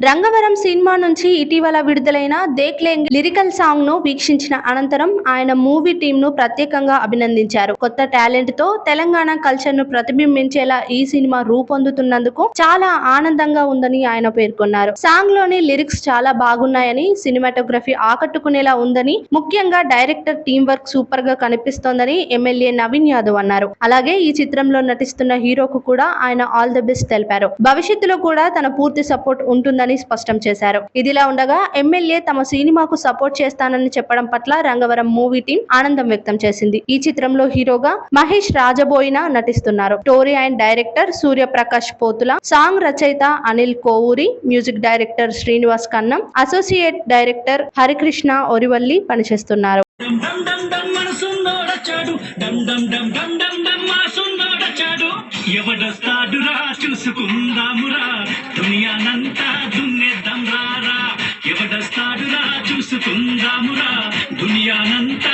రంగవరం cinema నుంచి ఇటీవల విడుదలైన దేఖ్లేంగే లిరికల్ సాంగ్ ను వీక్షించిన అనంతరం ఆయన మూవీ టీమ్ ను ప్రత్యేకంగా అభినందించారు. కొత్త టాలెంట్ తో తెలంగాణ కల్చర్ ను ప్రతిబింబించేలా ఈ సినిమా రూపొందుతున్నందుకు చాలా ఆనందంగా ఉందని ఆయన పేర్కొన్నారు. సాంగ్ లోని లిరిక్స్ చాలా బాగున్నాయని, సినిమాటోగ్రఫీ ఆకట్టుకునేలా ఉందని, ముఖ్యంగా డైరెక్టర్ టీం వర్క్ సూపర్ గా కనిపిస్తోందని ఎమ్మెల్యే నవీన్ యాదవ్ అన్నారు. అలాగే ఈ చిత్రంలో నటిస్తున్న హీరోకు కూడా ఆయన ఆల్ ది బెస్ట్ తెలిపారు. భవిష్యత్తులో కూడా తన పూర్తి సపోర్ట్ ఉంటుందని స్పష్టం చేశారు. ఇదిలా ఉండగా ఎమ్మెల్యే తమ సినిమాకు సపోర్ట్ చేస్తానని చెప్పడం పట్ల రంగవరం మూవీ టీం ఆనందం వ్యక్తం చేసింది. ఈ చిత్రంలో హీరోగా మహేష్ రాజబోయిన నటిస్తున్నారు. Story and director Suryaprakash Pothula, song రచయిత అనిల్ కోవూరి, మ్యూజిక్ డైరెక్టర్ శ్రీనివాస్ కన్నం, అసోసియేట్ డైరెక్టర్ హరికృష్ణ ఒరివల్లి పనిచేస్తున్నారు. ఎవడొస్తాడురా చూసుకుందామురా దునియానంతా దున్నేద్దాం రారా ఎవడొస్తాడురా చూసుకుందామురా దునియానంతా